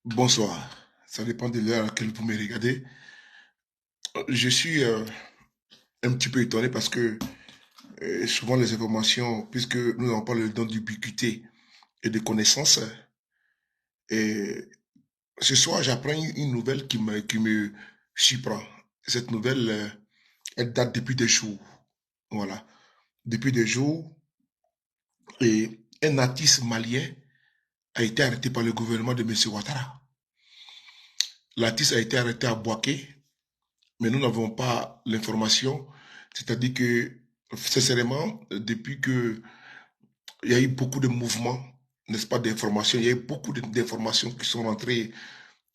Bonsoir. Ça dépend de l'heure à laquelle vous me regardez. Je suis un petit peu étonné parce que souvent les informations, puisque nous n'avons pas le don d'ubiquité et de connaissances, et ce soir j'apprends une nouvelle qui me surprend. Cette nouvelle, elle date depuis des jours. Voilà. Depuis des jours, et un artiste malien a été arrêté par le gouvernement de M. Ouattara. L'artiste a été arrêté à Boaké, mais nous n'avons pas l'information. C'est-à-dire que, sincèrement, depuis que il y a eu beaucoup de mouvements, n'est-ce pas, d'informations, il y a eu beaucoup d'informations qui sont rentrées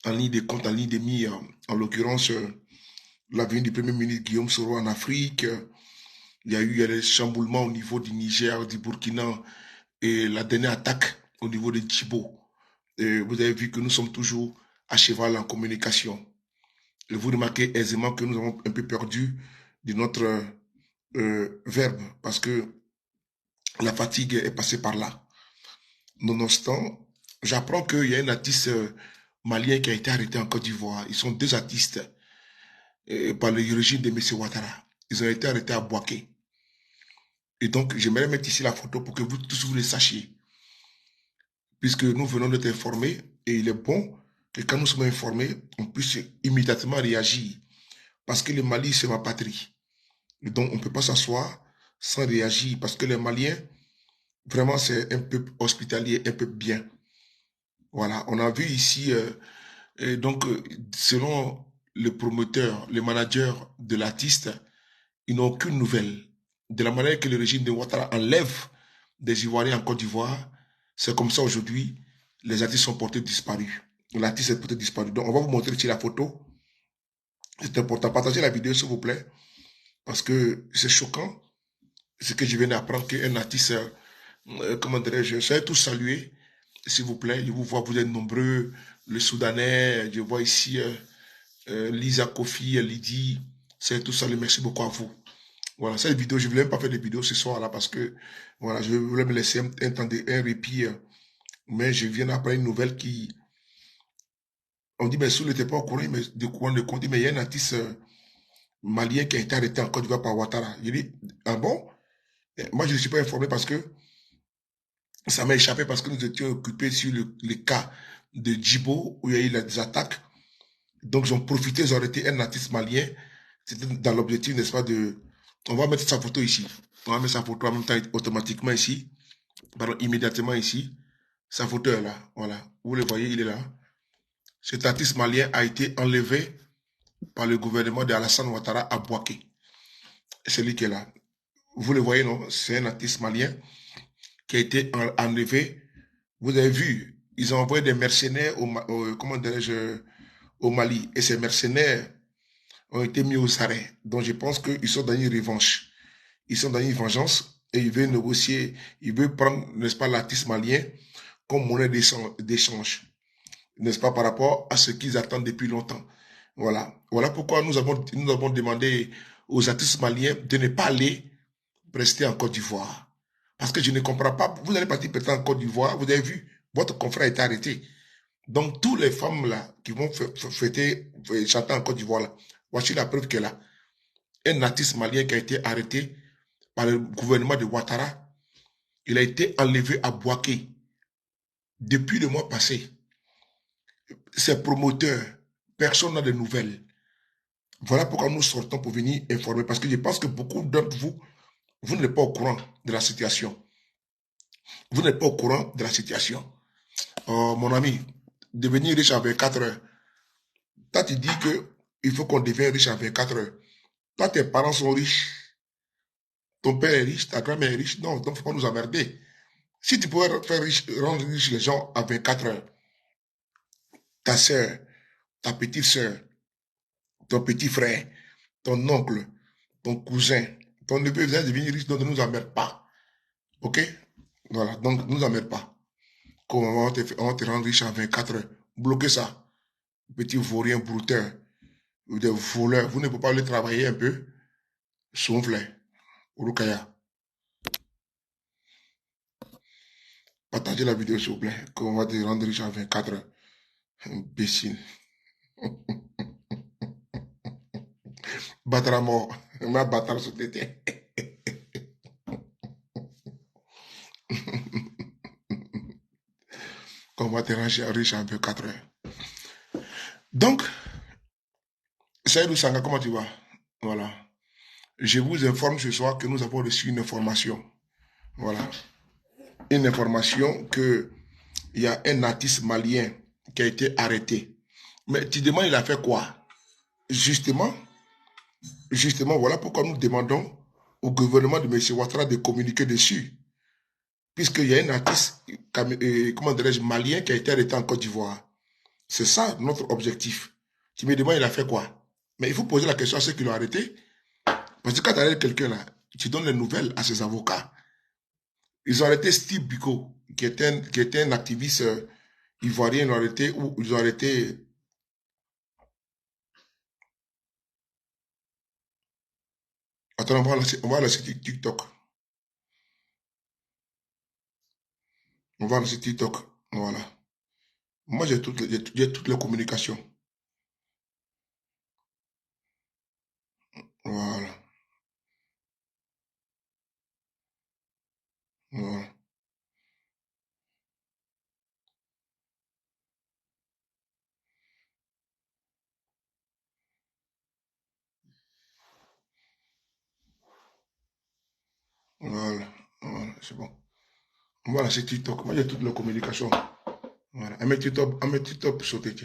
en ligne de compte, en ligne de mire, en l'occurrence, la venue du Premier ministre Guillaume Soro en Afrique, il y a eu les chamboulements au niveau du Niger, du Burkina, et la dernière attaque au niveau de Djibo. Et vous avez vu que nous sommes toujours à cheval en communication. Et vous remarquez aisément que nous avons un peu perdu de notre verbe parce que la fatigue est passée par là. Nonobstant, j'apprends qu'il y a un artiste malien qui a été arrêté en Côte d'Ivoire. Ils sont deux artistes par le régime de M. Ouattara. Ils ont été arrêtés à Boaké. Et donc, j'aimerais mettre ici la photo pour que vous tous vous le sachiez. Puisque nous venons d'être informés, et il est bon que quand nous sommes informés, on puisse immédiatement réagir. Parce que le Mali, c'est ma patrie. Et donc, on ne peut pas s'asseoir sans réagir. Parce que les Maliens, vraiment, c'est un peuple hospitalier, un peuple bien. Voilà, on a vu ici, et donc, selon le promoteur, le manager de l'artiste, ils n'ont aucune nouvelle. De la manière que le régime de Ouattara enlève des Ivoiriens en Côte d'Ivoire, c'est comme ça aujourd'hui, les artistes sont portés disparus. L'artiste est porté disparu. Donc, on va vous montrer ici la photo. C'est important. Partagez la vidéo, s'il vous plaît, parce que c'est choquant. Ce que je viens d'apprendre qu'un artiste, comment dirais-je, soyez tous salués, s'il vous plaît. Je vous vois, vous êtes nombreux. Le Soudanais, je vois ici Lisa Kofi, Lydie, c'est tout salué. Merci beaucoup à vous. Voilà, cette vidéo, je ne voulais même pas faire de vidéo ce soir-là parce que, voilà, je voulais me laisser un temps de un répit. Mais je viens d'apprendre une nouvelle qui, on dit, mais Soul n'était pas au courant, mais de courant de compte, mais il y a un artiste malien qui a été arrêté en Côte d'Ivoire par Ouattara. Je dis, ah bon? Moi, je ne suis pas informé parce que ça m'a échappé parce que nous étions occupés sur le cas de Djibo où il y a eu des attaques. Donc, ils ont profité, ils ont arrêté un artiste malien. C'était dans l'objectif, n'est-ce pas, de... On va mettre sa photo ici. On va mettre sa photo en même temps automatiquement ici. Pardon, immédiatement ici. Sa photo est là. Voilà. Vous le voyez, il est là. Cet artiste malien a été enlevé par le gouvernement de Alassane Ouattara à Boaké. C'est lui qui est là. Vous le voyez, non? C'est un artiste malien qui a été enlevé. Vous avez vu, ils ont envoyé des mercenaires comment dirais-je, au Mali. Et ces mercenaires ont été mis aux arrêts. Donc je pense qu'ils sont dans une revanche. Ils sont dans une vengeance et ils veulent négocier, ils veulent prendre, n'est-ce pas, l'artiste malien comme monnaie d'échange, n'est-ce pas, par rapport à ce qu'ils attendent depuis longtemps. Voilà. Voilà pourquoi nous avons demandé aux artistes maliens de ne pas aller rester en Côte d'Ivoire. Parce que je ne comprends pas. Vous allez partir peut-être en Côte d'Ivoire, vous avez vu, votre confrère est arrêté. Donc, toutes les femmes là qui vont fêter, chanter en Côte d'Ivoire, là, voici la preuve qu'elle a. Un artiste malien qui a été arrêté par le gouvernement de Ouattara, il a été enlevé à Boaké depuis le mois passé. Ses promoteurs, personne n'a de nouvelles. Voilà pourquoi nous sortons pour venir informer. Parce que je pense que beaucoup d'entre vous, vous n'êtes pas au courant de la situation. Vous n'êtes pas au courant de la situation. Oh, mon ami, devenir riche en 24 heures. Toi, tu dis que il faut qu'on devienne riche en 24 heures. Toi, tes parents sont riches. Ton père est riche, ta grand-mère est riche. Non, donc il ne faut pas nous emmerder. Si tu pouvais faire riche, rendre riche les gens en 24 heures, ta soeur, ta petite soeur, ton petit frère, ton oncle, ton cousin, ton neveu, vous allez devenir riche, donc ne nous emmerde pas. OK? Voilà, donc ne nous emmerde pas. Comment on te rend riche en 24 heures? Bloquez ça. Petit vaurien brouteur, des voleurs. Vous ne pouvez pas aller travailler un peu? Souffle, Urukaya. Partagez la vidéo, s'il vous plaît. Qu'on va te rendre riche en 24 heures. Imbécile. Battra mort. Ma battra sur tête. On va te ranger riche un peu 4 heures. Donc, Saïdou Sanga, comment tu vas? Voilà. Je vous informe ce soir que nous avons reçu une information. Voilà. Une information que il y a un artiste malien qui a été arrêté. Mais tu demandes, il a fait quoi? Justement, voilà pourquoi nous demandons au gouvernement de M. Ouattara de communiquer dessus. Puisqu'il y a un artiste, comment dirais-je, malien qui a été arrêté en Côte d'Ivoire. C'est ça notre objectif. Tu me demandes, il a fait quoi? Mais il faut poser la question à ceux qui l'ont arrêté. Parce que quand tu arrêtes quelqu'un là, tu donnes les nouvelles à ses avocats. Ils ont arrêté Steve Biko, qui était un activiste ivoirien, ils ont arrêté, ou ils ont arrêté. Attends, on va lancer TikTok. On va lancer TikTok. Voilà. Moi, j'ai toutes les communications. Voilà. Voilà. Voilà. Voilà. C'est bon. On va lancer TikTok. Moi, j'ai toutes les communications. Voilà. Un mec TikTok sauter.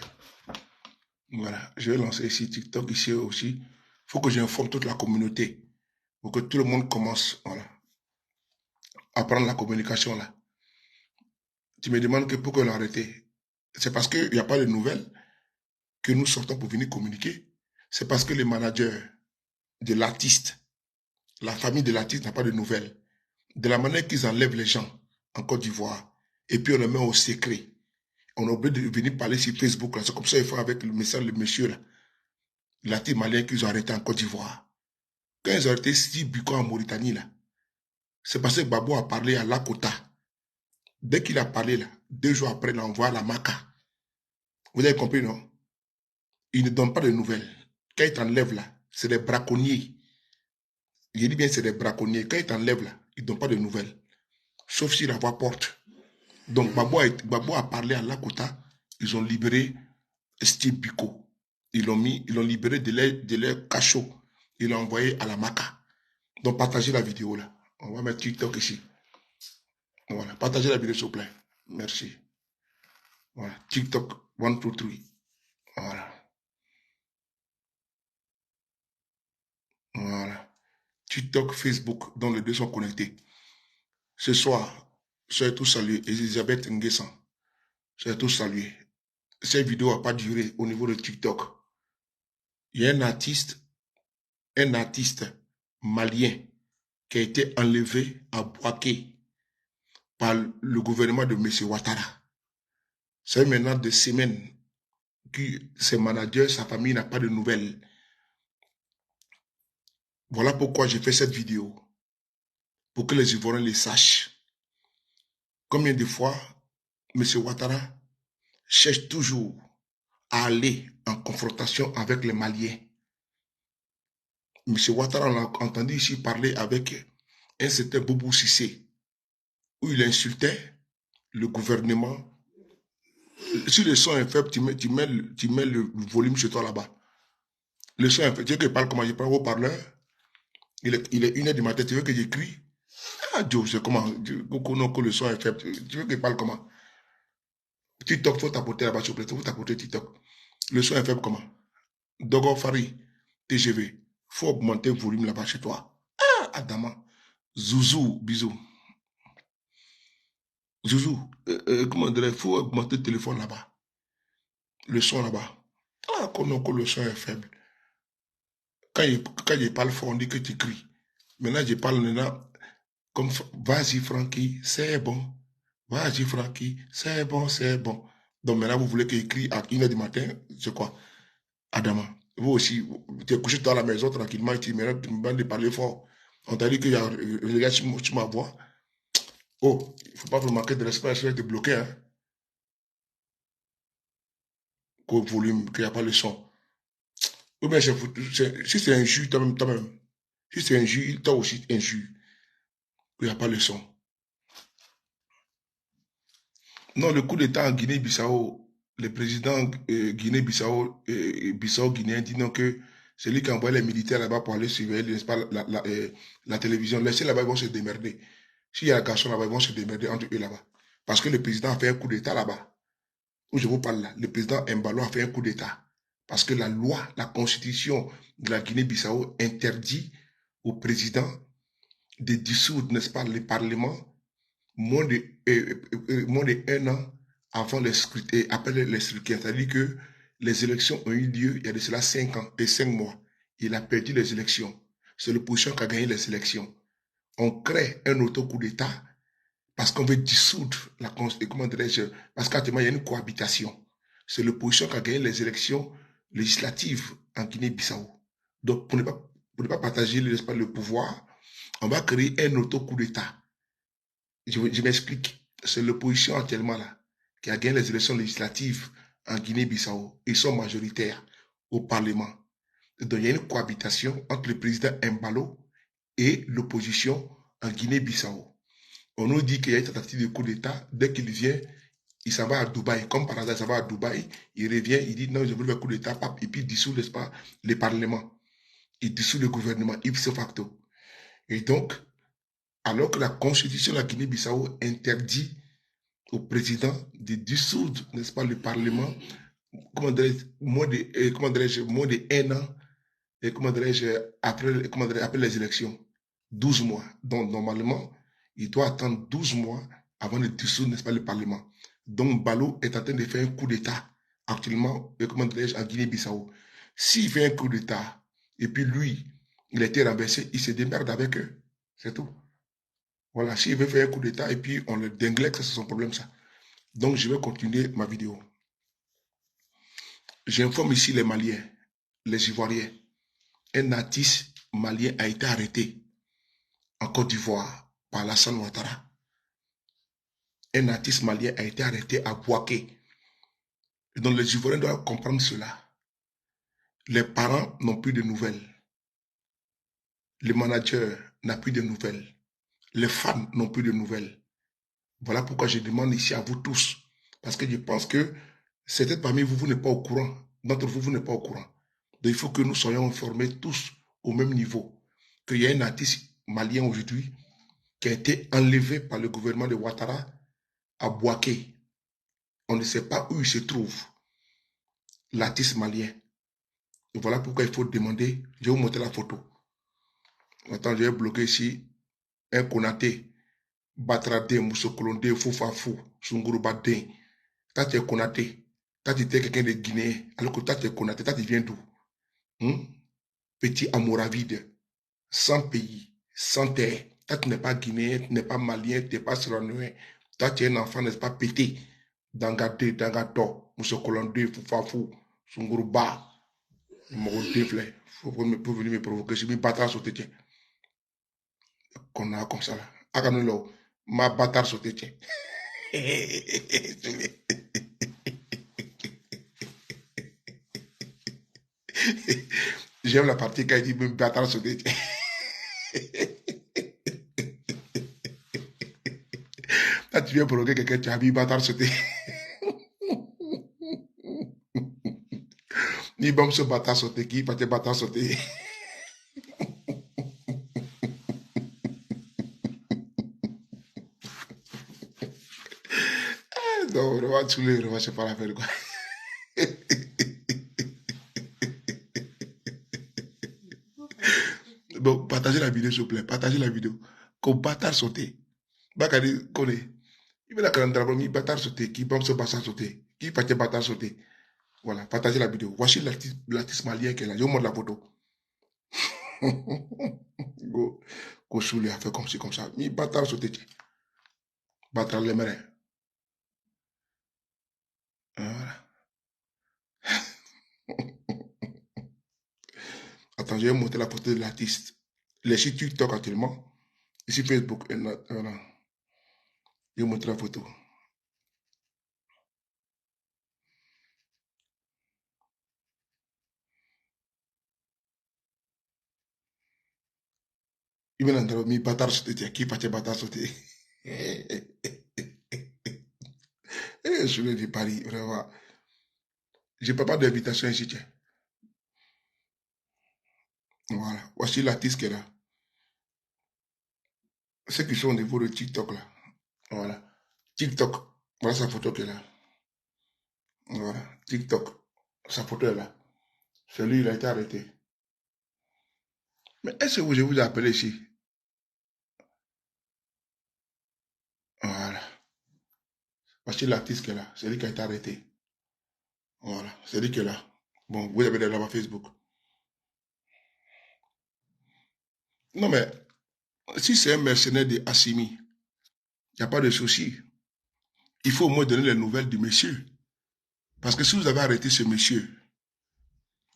Voilà. Je vais lancer ici TikTok, ici aussi. Il faut que j'informe toute la communauté. Pour que tout le monde commence, voilà, à prendre la communication là. Tu me demandes que pourquoi l'arrêter. C'est parce qu'il n'y a pas de nouvelles que nous sortons pour venir communiquer. C'est parce que les managers de l'artiste, la famille de l'artiste n'a pas de nouvelles. De la manière qu'ils enlèvent les gens en Côte d'Ivoire, et puis on les met au secret. On est obligé de venir parler sur Facebook. C'est comme ça qu'ils font avec le message, le monsieur là. L'artiste malien qu'ils ont arrêté en Côte d'Ivoire. Quand ils ont arrêté Steve Biko en Mauritanie là, c'est parce que Babo a parlé à Lakota. Dès qu'il a parlé là, 2 jours après, il a envoyé à la Maca. Vous avez compris, non? Il ne donne pas de nouvelles. Quand il t'enlève là, c'est des braconniers. Je dis bien c'est des braconniers. Quand il t'enlève là, il ne donne pas de nouvelles. Sauf si la voix porte. Donc Babo a parlé à Lakota. Ils ont libéré Steve Biko. Ils l'ont libéré de leur cachot. Ils l'ont envoyé à la Maca. Donc partagez la vidéo là. On va mettre TikTok ici. Voilà. Partagez la vidéo s'il vous plaît. Merci. Voilà. TikTok 1, 2, 3. Voilà. Voilà. TikTok, Facebook, dont les deux sont connectés. Ce soir, soyez tous salués. Elisabeth Nguessan, soyez tous salués. Cette vidéo n'a pas duré au niveau de TikTok. Il y a un artiste malien qui a été enlevé à Boaké par le gouvernement de M. Ouattara. C'est maintenant des semaines que ses managers, sa famille n'a pas de nouvelles. Voilà pourquoi j'ai fait cette vidéo. Pour que les Ivoiriens le sachent. Combien de fois M. Ouattara cherche toujours à aller en confrontation avec les Maliens. M. Ouattara, on a entendu ici parler avec un certain Boubou Sissé, où il insultait le gouvernement. Si le son est faible, tu mets le volume chez toi là-bas. Le son est faible. Tu veux que je parle comment? Je parle au parleur. Il est 1h du matin, tu veux que j'écris? Ah, Joe, c'est comment? Que le son est faible. Tu veux que je parle comment? TikTok, il faut tapoter là-bas, s'il vous plaît. Il faut tapoter TikTok. Le son est faible comment? Dogo Fari, TGV. Faut augmenter le volume là-bas chez toi. Ah, Adama. Zouzou, bisous. Zouzou, comment dire, il faut augmenter le téléphone là-bas. Le son là-bas. Ah, que le son est faible. Quand je parle fort, on dit que tu cries. Maintenant, je parle maintenant comme vas-y, Francky, c'est bon. Vas-y, Francky, c'est bon, c'est bon. Donc maintenant, vous voulez qu'il crie à 1h du matin, c'est quoi? Adama, vous aussi, tu es couché dans la maison tranquillement et tu me demandes de parler fort. On t'a dit qu'il y a les gars sur ma voix. Oh, il ne faut pas vous manquer de respect, je vais te bloquer. Hein. qu'au volume, qu'il n'y a pas le son. Ou bien si c'est un jus, toi-même, toi-même. Si c'est un jus, toi aussi un jus. Il n'y a pas le son. Non, le coup d'État en Guinée-Bissau, le président Guinée-Bissau, Bissau-Guinéen dit non que c'est lui qui a envoyé les militaires là-bas pour aller surveiller, n'est-ce pas, la télévision. Laissez là-bas, ils vont se démerder. S'il y a un garçon là-bas, ils vont se démerder entre eux là-bas. Parce que le président a fait un coup d'État là-bas. Où je vous parle là, le président Mbalo a fait un coup d'État. Parce que la loi, la constitution de la Guinée-Bissau interdit au président de dissoudre, n'est-ce pas, le parlement moins de un an avant les scrutins, après les scrutins. C'est-à-dire que les élections ont eu lieu il y a de cela 5 ans et 5 mois. Il a perdu les élections. C'est l'opposition qui a gagné les élections. On crée un auto-coup d'État parce qu'on veut dissoudre la Constitution. Comment dirais-je? Parce qu'actuellement, il y a une cohabitation. C'est l'opposition qui a gagné les élections législatives en Guinée-Bissau. Donc, pour ne pas partager le pouvoir, on va créer un auto-coup d'État. Je m'explique. C'est l'opposition actuellement là qui a gagné les élections législatives en Guinée-Bissau. Ils sont majoritaires au Parlement. Donc il y a une cohabitation entre le président Mbalo et l'opposition en Guinée-Bissau. On nous dit qu'il y a une tentative de coup d'État. Dès qu'il vient, il s'en va à Dubaï. Comme par hasard, il s'en va à Dubaï. Il revient, il dit non, je veux le coup d'État. Et puis il dissout, n'est-ce pas, le Parlement. Il dissout le gouvernement, ipso facto. Et donc, alors que la constitution de la Guinée-Bissau interdit au président de dissoudre, n'est-ce pas, le Parlement, comment dirais-je, moins de un an, et comment dirais-je, après les élections, 12 mois. Donc, normalement, il doit attendre 12 mois avant de dissoudre, n'est-ce pas, le Parlement. Donc, Balo est en train de faire un coup d'État actuellement, comment dirais-je, en Guinée-Bissau. S'il fait un coup d'État, et puis lui, il a été renversé, il se démerde avec eux. C'est tout. Voilà, s'il veut faire un coup d'État, et puis on le dinglexe, c'est son problème, ça. Donc, je vais continuer ma vidéo. J'informe ici les Maliens, les Ivoiriens. Un artiste malien a été arrêté en Côte d'Ivoire par Alassane Ouattara. Un artiste malien a été arrêté à Bouaké. Donc, les Ivoiriens doivent comprendre cela. Les parents n'ont plus de nouvelles. Le manager n'a plus de nouvelles. Les fans n'ont plus de nouvelles. Voilà pourquoi je demande ici à vous tous. Parce que je pense que certains parmi vous, vous n'êtes pas au courant. D'entre vous, vous n'êtes pas au courant. Donc, il faut que nous soyons informés tous au même niveau. Qu'il y a un artiste malien aujourd'hui qui a été enlevé par le gouvernement de Ouattara à Bouaké. On ne sait pas où il se trouve, l'artiste malien. Et voilà pourquoi il faut demander. Je vais vous montrer la photo. Attends, je vais bloquer ici un Konaté. Batrade, Moussokolonde, Foufafou, Sungurubade. Toi, tu es Konaté. Toi, tu es quelqu'un de Guinée. Alors que toi, tu es Konaté. Toi, tu viens d'où? Petit Amoravide. Sans pays, sans terre. Toi, tu n'es pas Guinéen, tu n'es pas Malien, tu n'es pas Sierra-Leone. Toi, tu es un enfant, n'est-ce pas, pété. Dangate, Dangato, Moussokolonde, Foufafou, Sunguruba. Mon déflé. Faut venir me provoquer. Je me bâtard sauté, tiens. Qu'on a comme ça là. Akanulo, ma bâtard sauté, tiens. J'aime la partie quand il dit me bâtard sauté, tiens. Là, tu viens provoquer quelqu'un, tu as mis bâtard sauté. Ni bon se bâtard sauté, qui va te bâtard sauté. Non, vraiment, tous les vraiment, c'est pas la peine, quoi. Bon, partagez la vidéo, s'il vous plaît. Partagez la vidéo. Qu'on bâtard sauté. Bakari, connaît. Il veut la calendra, il bâtard sauté. Qui bombe ce bâtard sauté. Qui va te bâtard sauté. Voilà, partagez la vidéo. Voici l'artiste malien qui est là. Je vous montre la photo. Go, go sous les affaires comme ci, comme ça. Mi bâtard sauté. Bâtard les marins. Voilà. Attends, je vais monter la photo de l'artiste. Les sur TikTok actuellement. Ici Facebook. Voilà. Je vais montrer la photo. Il m'a endormi, bâtard sauté, qui partait bâtard sauté. Je l'ai dit Paris, vraiment. Je n'ai pas d'invitation ici, tiens. Voilà. Voici l'artiste qui est là. Ceux qui sont au niveau de TikTok, là. Voilà. TikTok. Voilà sa photo qui est là. Voilà. TikTok. Sa photo est là. Celui, il a été arrêté. Mais est-ce que je vous ai appelé ici? Voilà. Voici l'artiste qui est là. C'est lui qui a été arrêté. Voilà. C'est lui qui est là. Bon, vous avez là-bas Facebook. Non, mais si c'est un mercenaire de Assimi, il n'y a pas de souci. Il faut au moins donner les nouvelles du monsieur. Parce que si vous avez arrêté ce monsieur,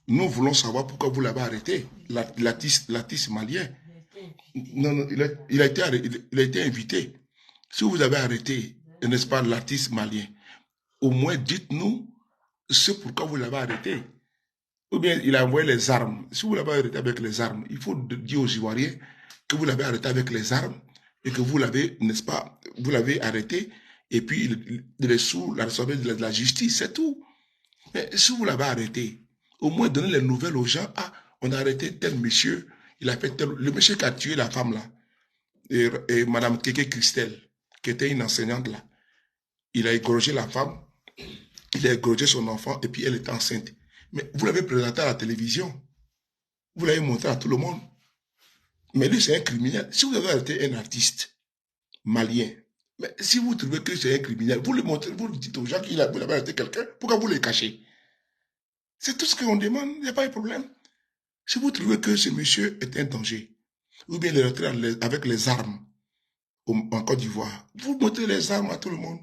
nous voulons savoir pourquoi vous l'avez arrêté. L'artiste malien. Non, non, il a été invité. Si vous avez arrêté, n'est-ce pas, l'artiste malien, au moins dites-nous ce pourquoi vous l'avez arrêté. Ou bien il a envoyé les armes. Si vous l'avez arrêté avec les armes, il faut dire aux Ivoiriens que vous l'avez arrêté avec les armes et que vous l'avez, n'est-ce pas, vous l'avez arrêté et puis il est sous la responsabilité de la justice, c'est tout. Mais si vous l'avez arrêté, au moins donnez les nouvelles aux gens. Ah, on a arrêté tel monsieur, il a fait tel... Le monsieur qui a tué la femme là, et Madame Keke Christelle, qui était une enseignante là, il a égorgé la femme, il a égorgé son enfant et puis elle était enceinte. Mais vous l'avez présenté à la télévision, vous l'avez montré à tout le monde. Mais lui, c'est un criminel. Si vous avez arrêté un artiste malien, mais si vous trouvez que c'est un criminel, vous le montrez, vous le dites aux gens qu'il a, vous avez arrêté quelqu'un, pourquoi vous le cachez? C'est tout ce qu'on demande, il n'y a pas de problème. Si vous trouvez que ce monsieur est un danger, ou bien il est rentré avec les armes en Côte d'Ivoire, vous montrez les armes à tout le monde.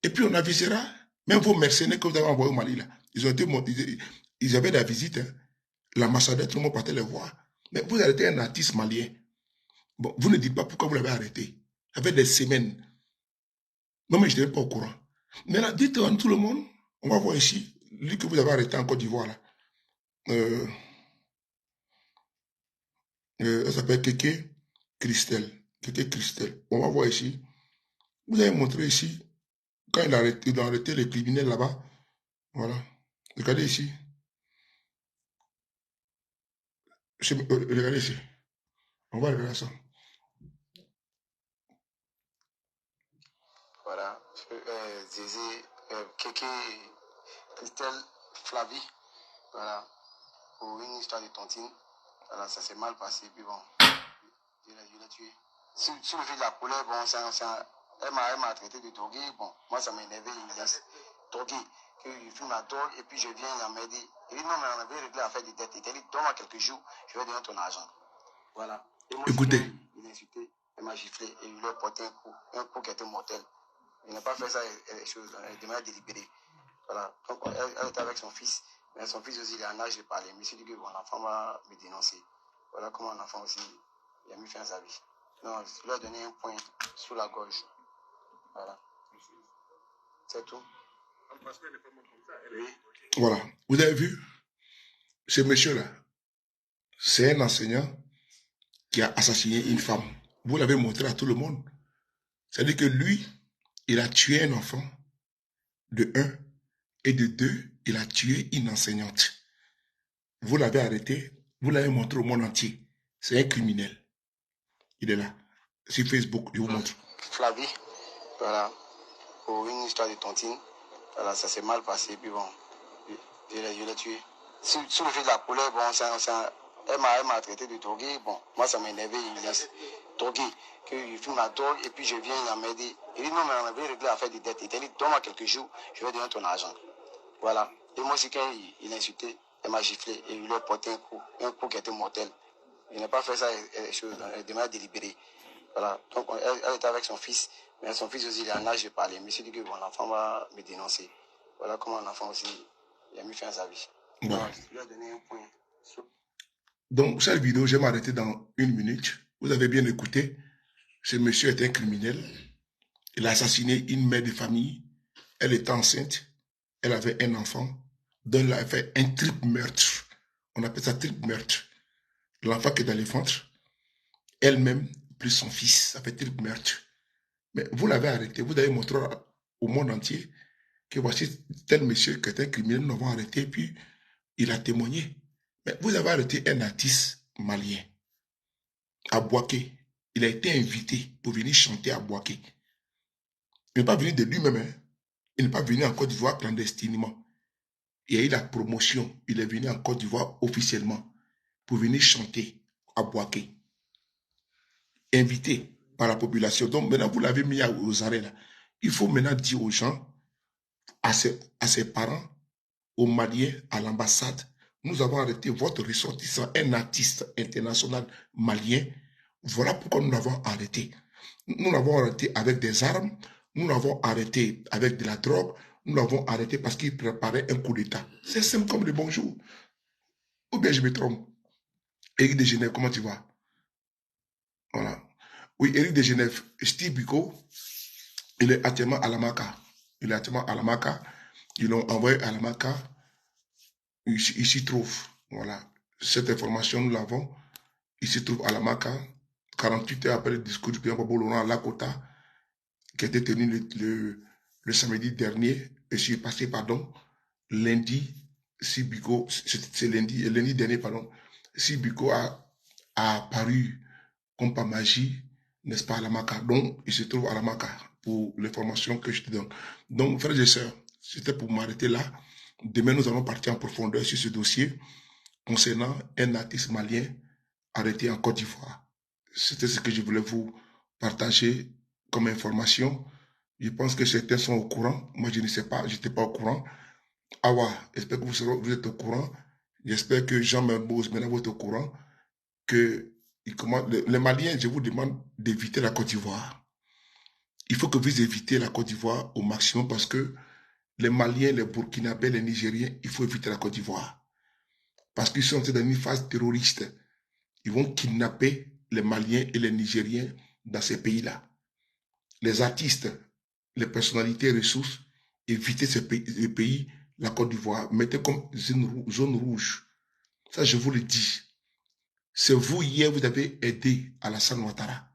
Et puis on avisera, même vos mercenaires que vous avez envoyés au Mali, là, ils ont été ils avaient la visite, hein. L'ambassadeur, tout le monde partait les voir. Mais vous arrêtez un artiste malien. Bon, vous ne dites pas pourquoi vous l'avez arrêté. Ça fait des semaines. Non, mais je n'étais pas au courant. Maintenant, dites à tout le monde, on va voir ici, lui que vous avez arrêté en Côte d'Ivoire, là. Elle s'appelle Keke Christelle. Keke Christelle. On va voir ici. Vous avez montré ici, quand il a arrêté les criminels là-bas. Voilà. Regardez ici. Regardez ici. On va regarder ça. Voilà. Zézé, Keke Christelle Flavie. Voilà. Pour une histoire de tontine. Voilà, ça s'est mal passé. Puis bon, je l'ai tué. Sur le fait de la colère, bon, elle m'a traité de drogué. Bon, moi, ça m'a énervé. Il me laisse drogué. Il fume la drogue et puis je viens l'emmerder. Il dit non, mais on avait réglé l'affaire de dette. Il dit donne-moi quelques jours, je vais donner ton argent. Voilà. Et moi, Écoutez. il a insulté, il m'a giflé et il lui a porté un coup qui était mortel. Il n'a pas fait ça de manière délibérée. Voilà. Donc, elle était avec son fils. Mais son fils aussi, il est en âge de parler. Mais il dit que bon, l'enfant va me dénoncer. Voilà comment l'enfant aussi, il a mis fin à sa vie. Non, je lui ai donné un point sous la gorge. Voilà. C'est tout. Oui. Voilà. Vous avez vu, ce monsieur-là, c'est un enseignant qui a assassiné une femme. Vous l'avez montré à tout le monde. C'est-à-dire que lui, il a tué un enfant, de un, et de deux, il a tué une enseignante. Vous l'avez arrêté, vous l'avez montré au monde entier. C'est un criminel. Il est là. Sur Facebook, je vous montre. Flavie, voilà, pour une histoire de tontine. Voilà, ça s'est mal passé, puis bon, je l'ai tué. Sur le fait de la colère, bon, elle m'a traité de drogué. Bon, moi, ça m'a énervé, il me laisse drogué. Il fume la drogue et puis je viens l'emmerder. Il dit non, mais on avait réglé l'affaire de dette. Il dit donne-moi quelques jours, je vais donner ton argent. Voilà. Et moi aussi, quand il a insulté, elle m'a giflé et il lui a porté un coup qui était mortel. Il n'a pas fait ça de manière délibérée. Voilà. Donc, elle était avec son fils, mais son fils aussi, il est en âge de parler. Mais il dit que bon, l'enfant va me dénoncer. Voilà comment l'enfant aussi, il a mis fin à sa vie. Voilà. Donc, il lui a donné un point. Donc, cette vidéo, je vais m'arrêter dans 1 minute. Vous avez bien écouté. Ce monsieur est un criminel. Il a assassiné une mère de famille. Elle était enceinte. Elle avait un enfant. Donc, il a fait un triple meurtre. On appelle ça triple meurtre. L'enfant qui est dans le ventre. elle-même plus son fils. Ça fait triple meurtre. Mais vous l'avez arrêté, vous avez montré au monde entier que voici tel monsieur qui est un criminel, nous l'avons arrêté, puis il a témoigné. Mais vous avez arrêté un artiste malien à Boaké. Il a été invité pour venir chanter à Boaké. Il n'est pas venu de lui-même. Hein. Il n'est pas venu en Côte d'Ivoire clandestinement. Il y a eu la promotion. Il est venu en Côte d'Ivoire officiellement pour venir chanter à Boaké. Invité par la population. Donc maintenant, vous l'avez mis aux arrêts là. Il faut maintenant dire aux gens, à ses parents, aux Maliens, à l'ambassade, nous avons arrêté votre ressortissant, un artiste international malien. Voilà pourquoi nous l'avons arrêté. Nous l'avons arrêté avec des armes, nous l'avons arrêté avec de la drogue, nous l'avons arrêté parce qu'il préparait un coup d'État. C'est simple comme le bonjour. Ou bien je me trompe. Éric de Genève, comment tu vas? Voilà. Oui, Éric de Genève, Steve Biko, il est actuellement à la Maca. Il est actuellement à la Maca. Ils l'ont envoyé à la Maca. Il s'y trouve. Voilà. Cette information, nous l'avons. Il se trouve à la Maca. 48 heures après le discours du président Bobo Laurent à Lakota, qui a été tenu le samedi dernier, et je suis passé, pardon, lundi, Sibiko, c'est lundi dernier, pardon, Sibiko a apparu comme par magie, n'est-ce pas, à la Maca. Donc, il se trouve à la Maca pour l'information que je te donne. Donc, frères et sœurs, c'était pour m'arrêter là. Demain, nous allons partir en profondeur sur ce dossier concernant un artiste malien arrêté en Côte d'Ivoire. C'était ce que je voulais vous partager comme information. Je pense que certains sont au courant. Moi, je ne sais pas, je n'étais pas au courant. Awa, j'espère que vous êtes au courant. J'espère que Jean Mermoz, maintenant, vous êtes au courant. Que les Maliens, je vous demande d'éviter la Côte d'Ivoire. Il faut que vous évitez la Côte d'Ivoire au maximum parce que les Maliens, les Burkinabés, les Nigériens, il faut éviter la Côte d'Ivoire. Parce qu'ils sont dans une phase terroriste. Ils vont kidnapper les Maliens et les Nigériens dans ces pays-là. Les artistes, les personnalités ressources, évitez ces pays, la Côte d'Ivoire, mettez comme zone rouge. Ça, je vous le dis. C'est vous, hier, vous avez aidé Alassane Ouattara.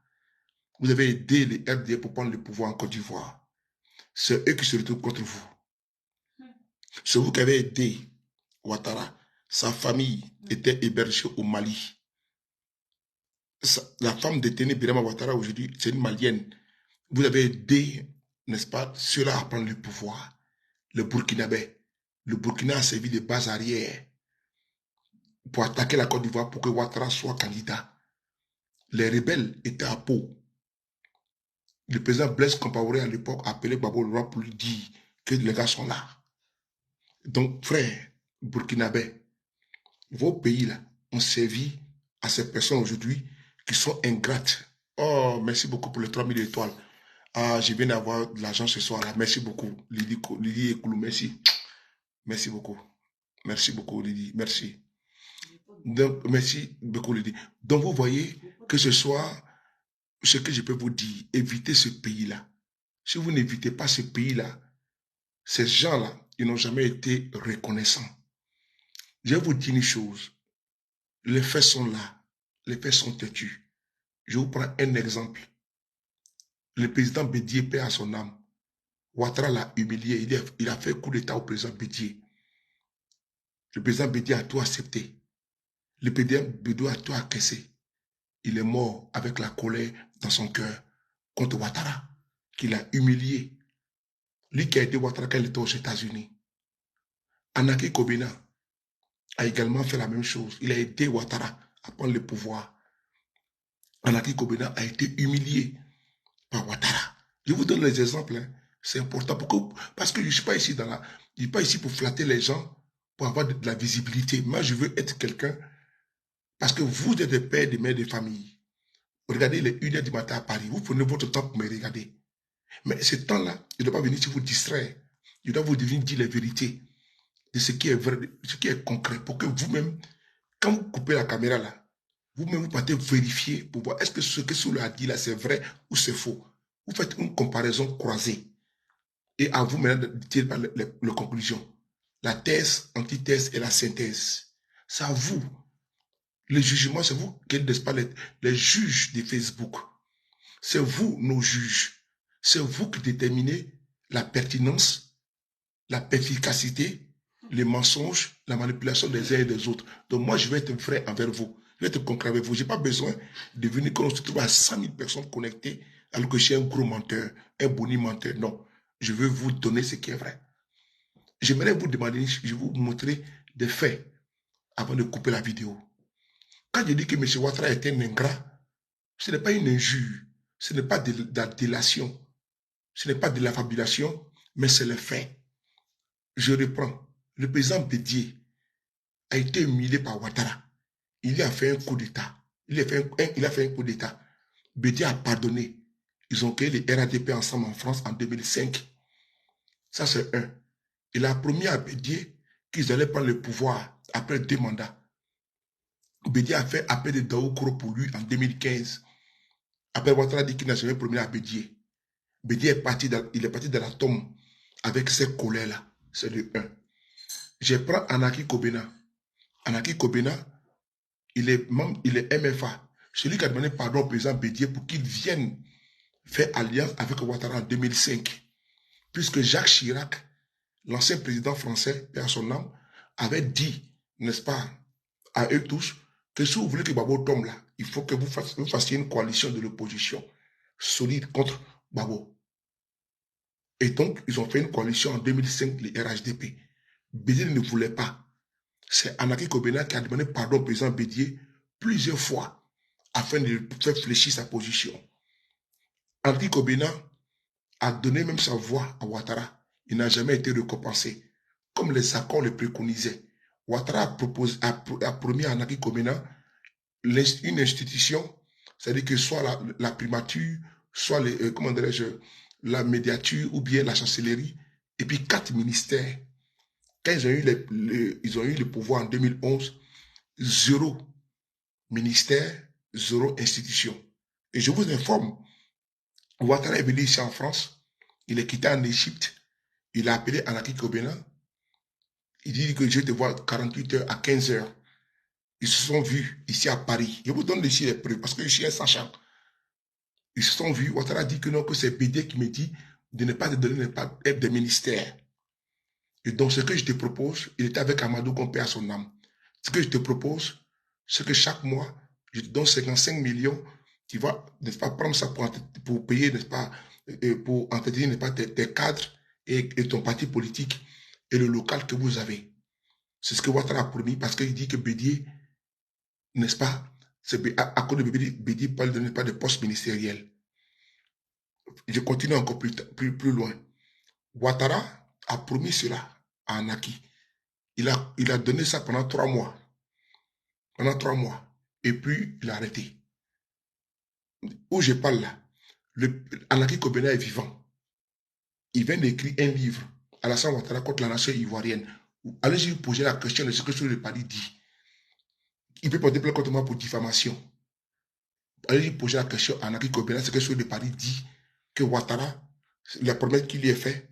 Vous avez aidé les RDA pour prendre le pouvoir en Côte d'Ivoire. C'est eux qui se retrouvent contre vous. C'est vous qui avez aidé Ouattara. Sa famille était hébergée au Mali. La femme détenue Birama Ouattara aujourd'hui, c'est une Malienne. Vous avez aidé, n'est-ce pas, ceux-là à prendre le pouvoir. Le Burkinabé. Le Burkina a servi de base arrière pour attaquer la Côte d'Ivoire pour que Ouattara soit candidat. Les rebelles étaient à Pau. Le président Blaise Compaoré à l'époque a appelé Gbagbo Leroy pour lui dire que les gars sont là. Donc, frère, Burkinabé, vos pays-là ont servi à ces personnes aujourd'hui qui sont ingrates. Oh, merci beaucoup pour les 3000 étoiles. Ah, je viens d'avoir de l'argent ce soir-là. Merci beaucoup, Lydie Ekoulou. Merci. Merci beaucoup. Merci beaucoup, Lydie. Merci. Donc, merci beaucoup, Lydie. Donc, vous voyez que ce soir, ce que je peux vous dire, évitez ce pays-là. Si vous n'évitez pas ce pays-là, ces gens-là, ils n'ont jamais été reconnaissants. Je vais vous dire une chose. Les faits sont là. Les faits sont têtus. Je vous prends un exemple. Le président Bédié, paix à son âme. Ouattara l'a humilié. Il a fait coup d'état au président Bédié. Le président Bédié a tout accepté. Le président Bédié a tout acquiescé. Il est mort avec la colère dans son cœur contre Ouattara, qu'il a humilié. Lui qui a aidé Ouattara quand il était aux États-Unis. Anaki Kobina a également fait la même chose. Il a aidé Ouattara à prendre le pouvoir. Anaki Kobina a été humilié par Ouattara. Je vous donne les exemples. Hein. C'est important parce que je ne suis pas ici je suis pas ici pour flatter les gens, pour avoir de la visibilité. Moi, je veux être quelqu'un parce que vous êtes des pères, des mères de famille. Regardez les 1h du matin à Paris. Vous prenez votre temps pour me regarder. Mais ce temps-là, je ne dois pas venir vous distraire. Je dois vous dire les vérités de ce qui est vrai, de ce qui est concret, pour que vous-même, quand vous coupez la caméra là, vous-même vous partez vérifier pour voir est-ce que ce que Soula a dit là c'est vrai ou c'est faux. Vous faites une comparaison croisée. Et à vous maintenant de tirer les conclusions. La thèse, antithèse et la synthèse. C'est à vous. Le jugement, c'est vous qui n'êtes pas les juges de Facebook. C'est vous, nos juges. C'est vous qui déterminez la pertinence, la efficacité, les mensonges, la manipulation des uns et des autres. Donc moi, je vais être vrai envers vous. Je vais être concret avec vous. Je n'ai pas besoin de venir quand on se trouve à 100 000 personnes connectées alors que je suis un gros menteur, un boni menteur. Non, je veux vous donner ce qui est vrai. J'aimerais vous demander, je vais vous montrer des faits avant de couper la vidéo. Quand je dis que M. Ouattara est un ingrat, ce n'est pas une injure, ce n'est pas de la délation, ce n'est pas de la fabulation, mais c'est le fait. Je reprends. Le président Bédié a été humilié par Ouattara. Il a fait un coup d'État. Il a fait un coup d'État. Bédié a pardonné. Ils ont créé les RADP ensemble en France en 2005. Ça, c'est un. Il a promis à Bédié qu'ils allaient prendre le pouvoir après 2 mandats. Bédié a fait appel de Daoukro pour lui en 2015. Après, Ouattara dit qu'il n'a jamais promis à Bédié. Bédié est parti dans la tombe avec ces colères-là. C'est le 1. Je prends Anaki Kobena. Anaki Kobena, il est MFA. Celui qui a demandé pardon au président Bédié pour qu'il vienne faire alliance avec Ouattara en 2005. Puisque Jacques Chirac, l'ancien président français, père son âme, avait dit, n'est-ce pas, à eux tous, que si vous voulez que Babo tombe là, il faut que vous fassiez une coalition de l'opposition solide contre Babo. Et donc, ils ont fait une coalition en 2005, les RHDP. Bédié ne voulait pas. C'est Anaki Kobena qui a demandé pardon au président Bédié plusieurs fois afin de faire fléchir sa position. Anaki Kobena a donné même sa voix à Ouattara. Il n'a jamais été récompensé, comme les accords le préconisaient. Ouattara a promis à Anaki Kobena une institution, c'est-à-dire que soit la primature, soit la médiature ou bien la chancellerie, et puis 4 ministères. Quand ils ont eu le pouvoir en 2011, 0 ministère, 0 institution. Et je vous informe, Ouattara est venu ici en France, il est quitté en Égypte, il a appelé Anaki Kobena, il dit que je vais te voir 48 heures à 15 heures. Ils se sont vus ici à Paris. Je vous donne ici les preuves parce que je suis un sachant. Ils se sont vus, Ouattara dit que non, que c'est Bédié qui me dit de ne pas te donner des ministères. Et donc, ce que je te propose, il était avec Amadou Kompé à son âme. Ce que je te propose, c'est que chaque mois, je te donne 55 millions, tu vas, n'est-ce pas, prendre ça pour payer, n'est-ce pas, pour entretenir, n'est-ce pas, tes cadres et ton parti politique et le local que vous avez. C'est ce que Ouattara a promis parce qu'il dit que Bédié, n'est-ce pas, à cause de Bédié, ne parle pas de poste ministériel. Je continue encore plus loin. Ouattara a promis cela à Anaki. Il a donné ça pendant 3 mois. Pendant 3 mois. Et puis, il a arrêté. Où je parle là, Anaki Kobena est vivant. Il vient d'écrire un livre, Alassane Ouattara contre la nation ivoirienne. Allez-y lui poser la question de ce que le Paris dit. Il peut porter plainte contre moi pour diffamation. Allez-y poser la question à Anaki Kobena, ce que le Paris dit, que Ouattara, la promesse qu'il lui a faite,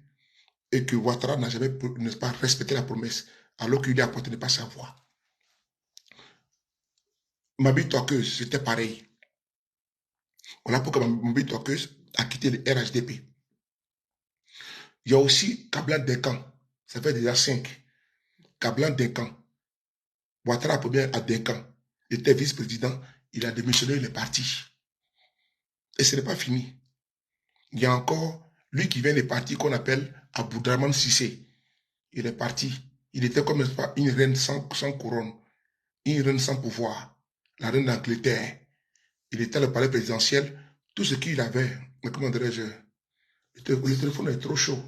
et que Ouattara n'a jamais, n'est-ce pas, respecté la promesse, alors qu'il lui a apporté de ne pas savoir. Mabi Tokeuse, c'était pareil. On a pour que Mabi Tokeuse a quitté le RHDP. Il y a aussi Kablan Dekan, ça fait déjà 5. Kablan Dekan, Ouattara premier à Dekan, il était vice-président, il a démissionné, il est parti. Et ce n'est pas fini. Il y a encore lui qui vient des partis qu'on appelle Aboudraman Sissé. Il est parti. Il était comme une reine sans couronne, une reine sans pouvoir, la reine d'Angleterre. Il était le palais présidentiel. Tout ce qu'il avait, mais comment dirais-je, le téléphone est trop chaud.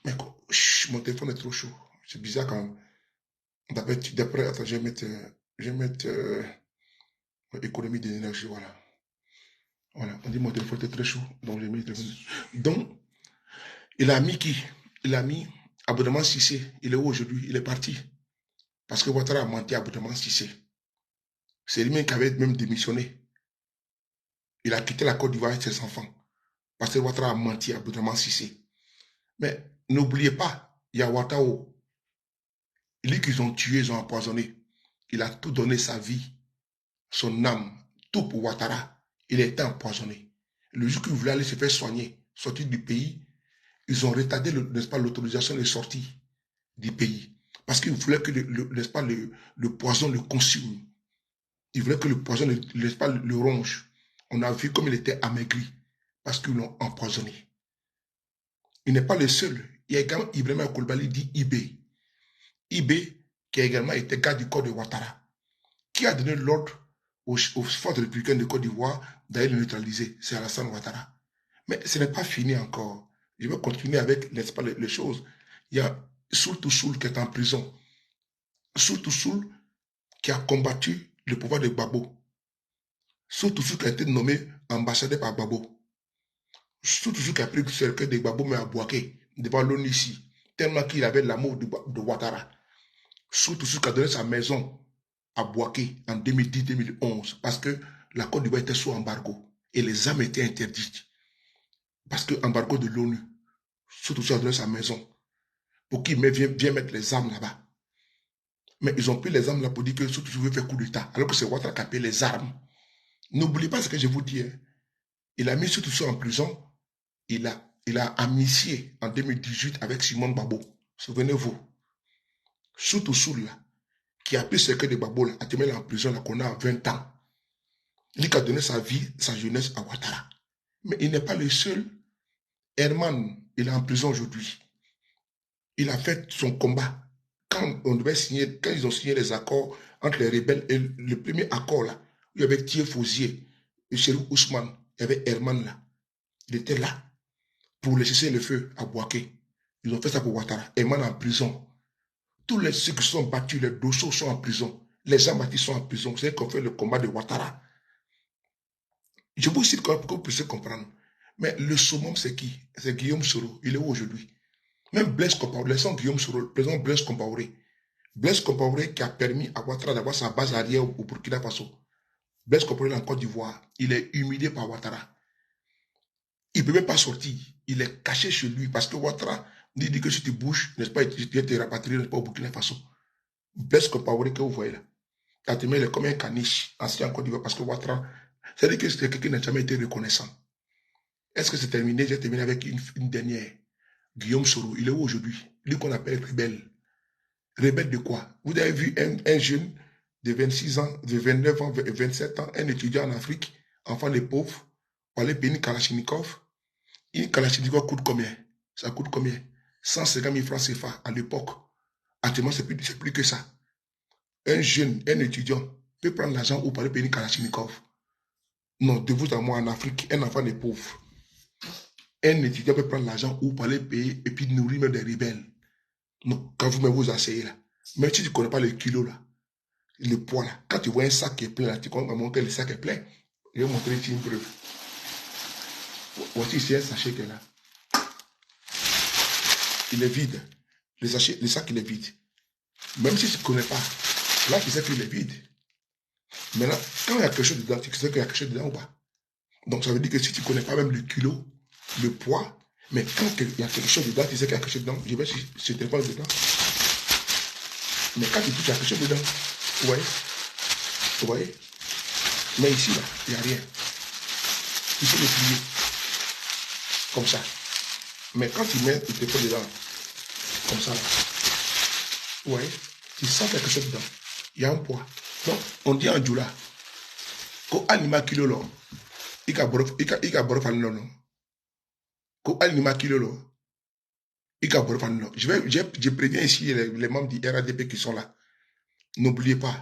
Mais mon téléphone est trop chaud. C'est bizarre quand d'après, attends, je vais mettre économie d'énergie, voilà. Voilà, on dit mon téléphone était très chaud, donc j'ai mis le téléphone. Donc, il a mis qui? Il a mis Aboudraman Sissé. Il est où aujourd'hui? Il est parti. Parce que Ouattara a menti à Aboudraman Sissé. C'est lui-même qui avait même démissionné. Il a quitté la Côte d'Ivoire avec ses enfants. Parce que Ouattara a menti à Aboudraman Sissé. Mais n'oubliez pas, il y a Ouattao. Lui qu'ils ont tué, ils ont empoisonné. Il a tout donné, sa vie, son âme, tout pour Ouattara. Il a été empoisonné. Le jour qu'il voulait aller se faire soigner, sortir du pays, ils ont retardé, n'est-ce pas, l'autorisation de sortie du pays. Parce qu'ils voulaient que, n'est-ce pas, le poison le consume. Ils voulaient que le poison, n'est-ce pas, le ronge. On a vu comme il était amaigri parce qu'ils l'ont empoisonné. Il n'est pas le seul. Il y a également Ibrahima Koulibaly dit Ibé. Ibé, qui a également été garde du corps de Ouattara, qui a donné l'ordre aux forces républicaines de Côte d'Ivoire d'aller le neutraliser. C'est Alassane Ouattara. Mais ce n'est pas fini encore. Je vais continuer avec, n'est-ce pas, les choses. Il y a Soul Toussoul qui est en prison. Soul Toussoul qui a combattu le pouvoir de Gbagbo. Soul Toussoul qui a été nommé ambassadeur par Gbagbo. Soul Toussoul qui a pris le cercueil de Gbagbo mais à Bouaké, devant l'ONU ici, tellement qu'il avait l'amour de Ouattara. Soul Toussoul qui a donné sa maison à Bouaké en 2010-2011 parce que la Côte d'Ivoire était sous embargo et les armes étaient interdites. Parce que embargo de l'ONU, Soul Toussoul a donné sa maison pour qu'il vienne mettre les armes là-bas. Mais ils ont pris les armes là pour dire que Soul Toussoul veut faire coup d'État, alors que c'est Ouattara qui a payé les armes. N'oubliez pas ce que je vous dis. Hein. Il a mis Soul Toussoul en prison. Il a amnistié en 2018 avec Simone Gbagbo. Souvenez-vous. Soul Toussoul là, qui a pris ce que de Gbagbo là, a terminé en prison là, qu'on a 20 ans. Il a donné sa vie, sa jeunesse à Ouattara. Mais il n'est pas le seul. Herman, il est en prison aujourd'hui. Il a fait son combat. Quand ils ont signé les accords entre les rebelles, et le premier accord là, il y avait Thier Fauzier, et Chérif Ousmane, il y avait Herman là. Il était là pour le cesser le feu à Bouaké. Ils ont fait ça pour Ouattara. Herman en prison. Tous ceux qui sont battus, les dossiers sont en prison. Les gens battus sont en prison. C'est qu'on fait le combat de Ouattara. Je vous cite pour que vous puissiez comprendre. Mais le summum, c'est qui? C'est Guillaume Soro. Il est où aujourd'hui? Même Blaise Compaoré, laissons Guillaume Soro, le président Blaise Compaoré. Blaise Compaoré qui a permis à Ouattara d'avoir sa base arrière au Burkina Faso. Blaise Compaoré en Côte d'Ivoire. Il est humilié par Ouattara. Il ne peut même pas sortir. Il est caché chez lui parce que Ouattara dit que si tu bouges, n'est-ce pas, tu te rapatrier, n'est-ce pas, au Burkina Faso. Blaise Compaoré que vous voyez là. Il est comme un caniche ancien en Côte d'Ivoire parce que Ouattara, c'est-à-dire que c'est quelqu'un qui n'a jamais été reconnaissant. Est-ce que c'est terminé? J'ai terminé avec une dernière. Guillaume Soro, il est où aujourd'hui? Lui qu'on appelle rebelle. Rebelle de quoi? Vous avez vu un jeune de 26 ans, de 29 ans, 27 ans, un étudiant en Afrique, enfant des pauvres, pour aller payer une Kalachnikov. Une Kalachnikov coûte combien? Ça coûte combien? 150 000 francs CFA à l'époque. Actuellement, c'est plus que ça. Un jeune, un étudiant, peut prendre l'argent ou pour aller payer une Kalachnikov. Non, de vous à moi en Afrique, un enfant des pauvres. Un étudiant peut prendre l'argent ou pour aller payer et puis nourrir même des rebelles. Donc, quand vous-même vous asseyez là, même si tu ne connais pas le kilo là, le poids là, quand tu vois un sac qui est plein là, tu comprends comment que le sac est plein. Je vais montrer ici une preuve. Voici ici un sachet qui est là. Il est vide. Le sac il est vide. Même si tu ne connais pas, là tu sais qu'il est vide. Maintenant, quand il y a quelque chose dedans, tu sais qu'il y a quelque chose dedans ou pas. Donc ça veut dire que si tu ne connais pas même le kilo, le poids, mais quand il y a quelque chose dedans, tu sais qu'il y a quelque chose dedans, je vais sur tes pas dedans. Mais quand tu dis qu'il y a quelque chose dedans, vous voyez? Vous voyez? Mais ici, là, il n'y a rien. Il faut le plier. Comme ça. Mais quand tu mets, tu te fais dedans. Comme ça, là. Vous voyez? Tu sens quelque chose dedans. Il y a un poids. Donc, on dit en Djoula, quand anima kilo là, il y a borof non. Quand anima kilo là, il y a borof non. Je préviens ici les membres du RADP qui sont là. N'oubliez pas,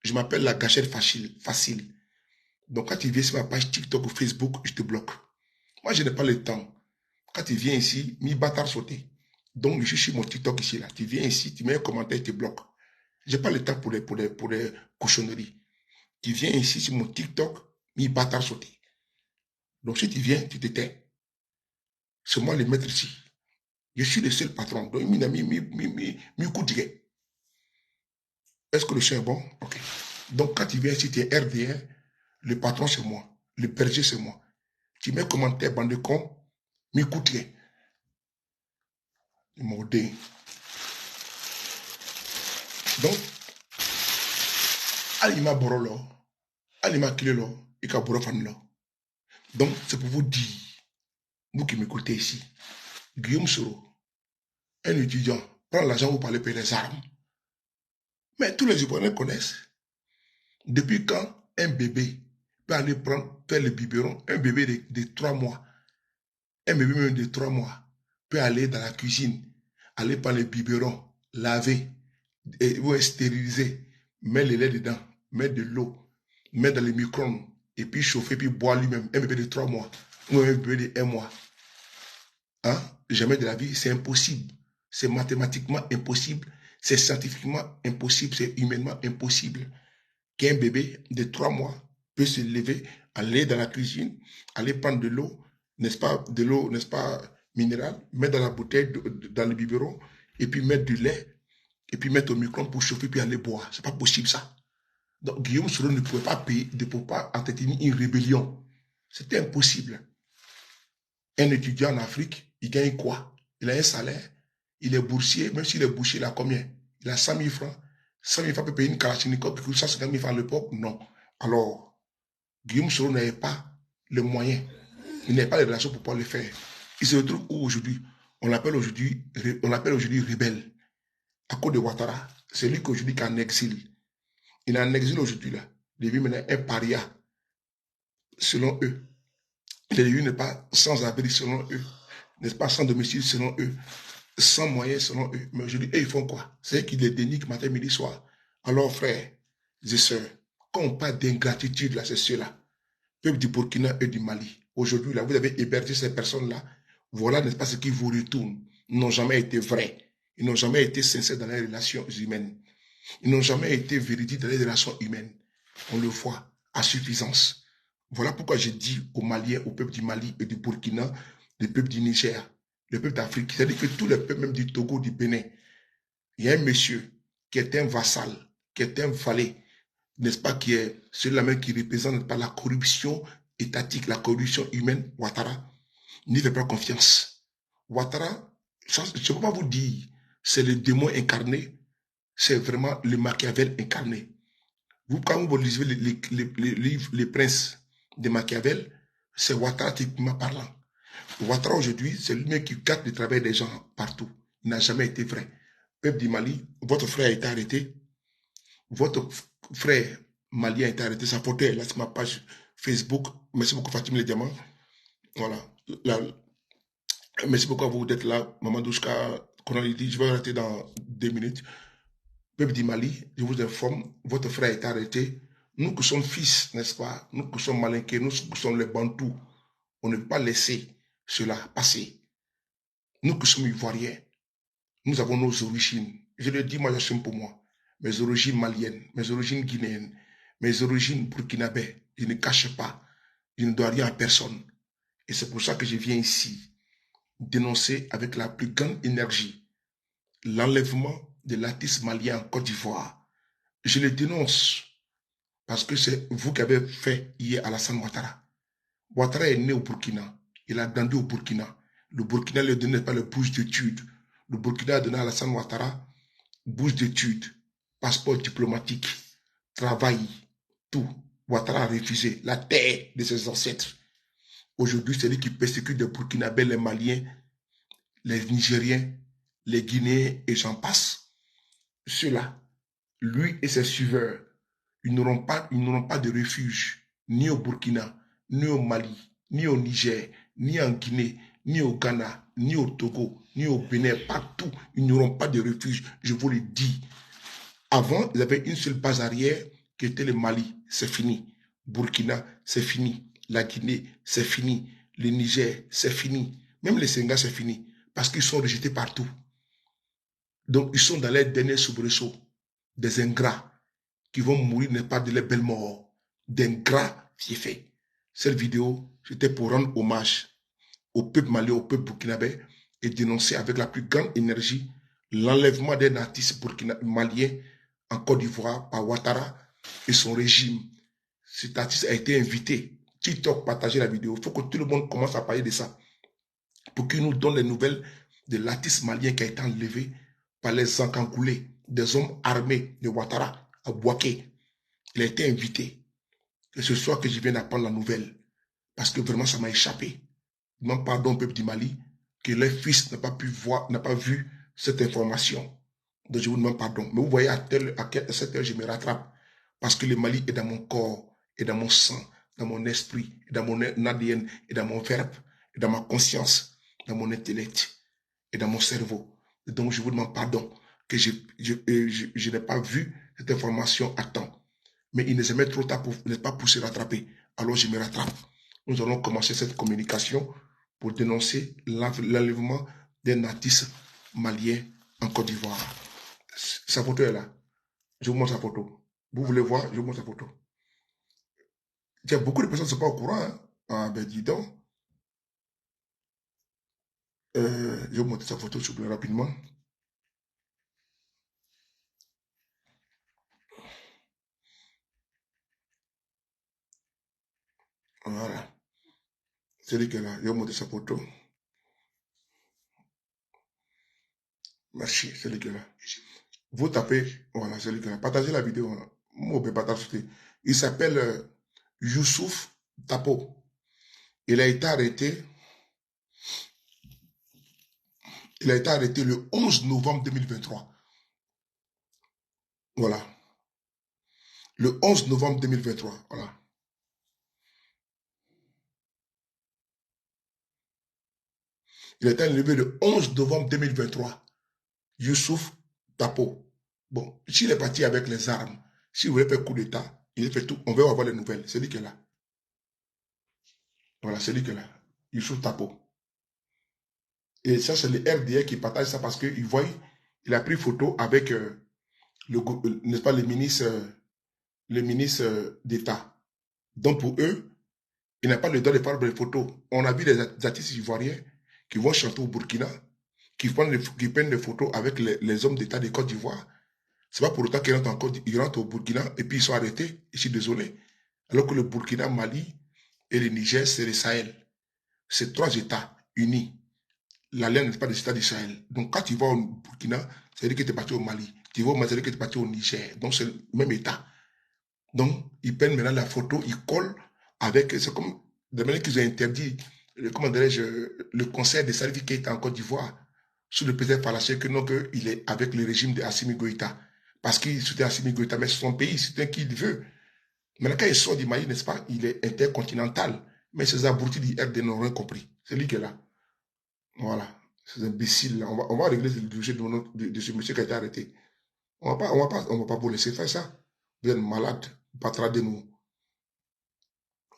je m'appelle la gâchette facile. Donc, quand tu viens sur ma page TikTok ou Facebook, je te bloque. Moi, je n'ai pas le temps. Quand tu viens ici, mi bâtard sauté. Donc, je suis sur mon TikTok ici, là. Tu viens ici, tu mets un commentaire, je te bloque. Je n'ai pas le temps pour les cochonneries. Tu viens ici sur mon TikTok, mi bâtard sauté. Donc, si tu viens, tu te tais. C'est moi le maître ici. Je suis le seul patron. Donc, mi coup de Est-ce que le chien est bon? Ok. Donc, quand tu viens ici, tu es RDR, le patron, c'est moi. Le berger, c'est moi. Tu mets commentaire, bande de con, mi coup de Maudit. Donc, Alima Borolo, Alima Kilelo, et Kaboro Fanlo. Donc, c'est pour vous dire, vous qui m'écoutez ici, Guillaume Soro, un étudiant, prend l'argent pour aller payer les armes. Mais tous les Ivoiriens connaissent. Depuis quand un bébé peut aller faire le biberon, un bébé de 3 mois, un bébé même de 3 mois, peut aller dans la cuisine, aller prendre le biberon, laver, ou stériliser, mettre le lait dedans, mettre de l'eau, mettre dans le micro-ondes, et puis chauffer, puis boire lui-même, un bébé de 3 mois, ou un bébé de 1 mois. Hein? Jamais de la vie, c'est impossible. C'est mathématiquement impossible, c'est scientifiquement impossible, c'est humainement impossible qu'un bébé de 3 mois peut se lever, aller dans la cuisine, aller prendre de l'eau, n'est-ce pas, de l'eau, n'est-ce pas, minérale, mettre dans la bouteille, dans le biberon, et puis mettre du lait, et puis mettre au micro-ondes pour chauffer, puis aller boire. C'est pas possible ça. Donc Guillaume Soro ne pouvait pas payer, ne pouvait pas entretenir une rébellion. C'était impossible. Un étudiant en Afrique, il gagne quoi? Il a un salaire, il est boursier, même s'il est boursier, il a combien? Il a 100 000 francs. 100 000 francs pour payer une Kalachnikov qui coûte 150 000 francs à l'époque? Non. Alors, Guillaume Soro n'avait pas le moyen. Il n'avait pas les relations pour pouvoir le faire. Il se retrouve où aujourd'hui? On l'appelle aujourd'hui rebelle. À cause de Ouattara. C'est lui qu'aujourd'hui qui est en exil. Il est en exil aujourd'hui là. Il est maintenant un paria, selon eux. Il n'est pas sans abri selon eux. N'est-ce pas, sans domicile selon eux. Sans moyens selon eux. Mais aujourd'hui, ils font quoi? C'est eux qui les dénigrent matin, midi, soir. Alors, frères et sœurs, quand on parle d'ingratitude, là, c'est ceux-là. Peuple du Burkina et du Mali. Aujourd'hui, là, vous avez hébergé ces personnes-là. Voilà, n'est-ce pas, ce qui vous retourne. Ils n'ont jamais été vrais. Ils n'ont jamais été sincères dans les relations humaines. Ils n'ont jamais été véridiques dans les relations humaines. On le voit à suffisance. Voilà pourquoi je dis aux Maliens, au peuple du Mali et du Burkina, le peuple du Niger, le peuple d'Afrique, c'est-à-dire que tous les peuples, même du Togo, du Bénin, il y a un monsieur qui est un vassal, qui est un valet, n'est-ce pas, qui est celui-là même qui représente pas la corruption étatique, la corruption humaine, Ouattara, n'y fait pas confiance. Ouattara, je ne peux pas vous dire, c'est le démon incarné, c'est vraiment le Machiavel incarné. Vous, quand vous lisez les livres Les Princes de Machiavel, c'est Ouattara typiquement parlant. Ouattara aujourd'hui, c'est lui-même qui gâte le travail des gens partout. Il n'a jamais été vrai. Peuple du Mali, votre frère a été arrêté. Votre frère malien a été arrêté. Sa photo est là sur ma page Facebook. Merci beaucoup Fatim Les Diamants. Voilà. Là, merci beaucoup à vous d'être là. Maman Douchka, je vais arrêter dans 2 minutes. Peuple du Mali, je vous informe, votre frère est arrêté. Nous qui sommes fils, n'est-ce pas? Nous qui sommes malinqués, nous qui sommes les Bantous, on ne peut pas laisser cela passer. Nous qui sommes Ivoiriens, nous avons nos origines. Je le dis, moi, j'assume pour moi. Mes origines maliennes, mes origines guinéennes, mes origines burkinabè. Je ne cache pas. Je ne dois rien à personne. Et c'est pour ça que je viens ici dénoncer avec la plus grande énergie l'enlèvement de l'artiste malien en Côte d'Ivoire. Je le dénonce parce que c'est vous qui avez fait hier Alassane Ouattara. Ouattara est né au Burkina. Il a grandi au Burkina. Le Burkina ne lui donnait pas le bourse d'études. Le Burkina a donné à Alassane Ouattara bourse d'études, passeport diplomatique, travail, tout. Ouattara a refusé la terre de ses ancêtres. Aujourd'hui, c'est lui qui persécute les Burkinabés, les Maliens, les Nigériens, les Guinéens et j'en passe. Ceux-là, lui et ses suiveurs, ils n'auront pas de refuge, ni au Burkina, ni au Mali, ni au Niger, ni en Guinée, ni au Ghana, ni au Togo, ni au Bénin, partout, ils n'auront pas de refuge, je vous le dis. Avant, ils avaient une seule base arrière qui était le Mali, c'est fini. Burkina, c'est fini. La Guinée, c'est fini. Le Niger, c'est fini. Même les Sénégal, c'est fini. Parce qu'ils sont rejetés partout. Donc, ils sont dans les derniers soubresauts. Des ingrats qui vont mourir, n'est pas de les belles morts. D'ingrats fiefés. Cette vidéo, c'était pour rendre hommage au peuple malien, au peuple burkinabé et dénoncer avec la plus grande énergie l'enlèvement d'un artiste malien en Côte d'Ivoire par Ouattara et son régime. Cet artiste a été invité. TikTok, partagez la vidéo. Il faut que tout le monde commence à parler de ça. Pour qu'il nous donne les nouvelles de l'artiste malien qui a été enlevé par les encancoulés, des hommes armés de Ouattara à Bouaké. Il a été invité. Et ce soir que je viens d'apprendre la nouvelle. Parce que vraiment, ça m'a échappé. Je demande pardon au peuple du Mali que leur fils n'a pas pu voir, n'a pas vu cette information. Donc je vous demande pardon. Mais vous voyez, à cette heure, je me rattrape. Parce que le Mali est dans mon corps, et dans mon sang, dans mon esprit, et dans mon ADN, et dans mon verbe, et dans ma conscience, dans mon intellect, et dans mon cerveau. Et donc je vous demande pardon que je n'ai pas vu cette information à temps. Mais il n'est jamais trop tard pour ne pas pousser rattraper. Alors je me rattrape. Nous allons commencer cette communication pour dénoncer l'enlèvement d'un artiste malien en Côte d'Ivoire. Sa photo est là. Je vous montre sa photo. Vous voulez voir, je vous montre sa photo. Il y a beaucoup de personnes qui ne sont pas au courant. Hein? Ah ben dis donc. Je vais vous montrer sa photo, s'il vous plaît, rapidement. Voilà. C'est lui qui est là. Je vais vous montrer sa photo. Merci, c'est lui qui est là. Vous tapez, voilà, c'est lui qui est là. Partagez la vidéo. Il s'appelle Youssouf Tapo. Il a été arrêté. Il a été arrêté le 11 novembre 2023. Voilà. Le 11 novembre 2023. Voilà. Il a été enlevé le 11 novembre 2023. Youssouf Tapo. Bon, s'il est parti avec les armes, s'il voulait faire coup d'État, il fait tout. On va avoir les nouvelles. C'est lui qui est là. Voilà, c'est lui qui est là. Youssouf Tapo. Et ça, c'est le RDA qui partage ça parce qu'il voit, il a pris photo avec n'est-ce pas, le ministre d'État. Donc pour eux, il n'a pas le droit de faire des photos. On a vu des artistes ivoiriens qui vont chanter au Burkina, qui prennent des photos avec les hommes d'État de Côte d'Ivoire. Ce n'est pas pour autant qu'ils rentrent au Burkina et puis ils sont arrêtés. Je suis désolé. Alors que le Burkina, Mali et le Niger, c'est le Sahel. C'est 3 États unis. L'alliance n'est pas des États du Sahel. Donc quand tu vas au Burkina, ça veut dire que tu es parti au Mali. Tu vas au Mali, ça veut dire que tu es parti au Niger. Donc c'est le même État. Donc ils prennent maintenant la photo, ils collent avec. C'est comme de manière qu'ils ont interdit, comment dirais-je, le concert de Salif Keïta en Côte d'Ivoire, sous le président Falaché, que non, qu'il est avec le régime de Assimi Goïta. Parce qu'il soutient Assimi Goïta, mais c'est son pays, c'est un qui il veut. Maintenant, quand il sort du Mali, n'est-ce pas, il est intercontinental. Mais ces abrutis du RD n'ont rien compris. C'est lui qui est là. Voilà. Ces imbéciles là. On va régler le dossier de ce monsieur qui a été arrêté. On va pas vous laisser faire ça. Vous êtes malade. Pas de nous.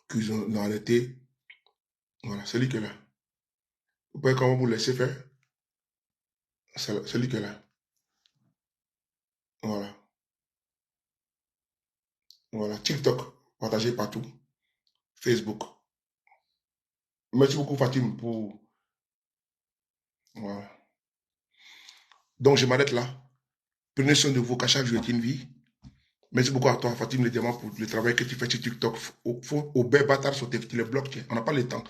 Qu'ils ont arrêté. Voilà, c'est lui qui est là. Vous pouvez comment vous laisser faire? C'est lui qui est là. Voilà. Voilà. TikTok, partagez partout. Facebook. Merci beaucoup, Fatim, pour. Voilà. Donc, je m'arrête là. Prenez soin de vous, qu'à chaque jour est une vie. Merci beaucoup à toi, Fatim, le diamant, pour le travail que tu fais sur TikTok. Au bel bâtard sur les blocs. On n'a pas le temps.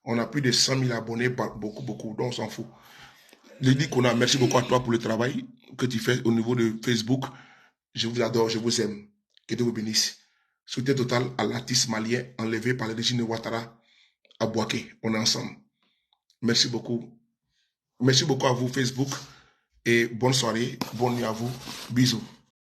On a plus de 100 000 abonnés, beaucoup. Donc, on s'en fout. Je dis qu'on a merci beaucoup à toi pour le travail que tu fais au niveau de Facebook. Je vous adore, je vous aime. Que Dieu vous bénisse. Soutien total à l'artiste malien enlevé par le régime de Ouattara à Bouaké. On est ensemble. Merci beaucoup. Merci beaucoup à vous, Facebook. Et bonne soirée. Bonne nuit à vous. Bisous.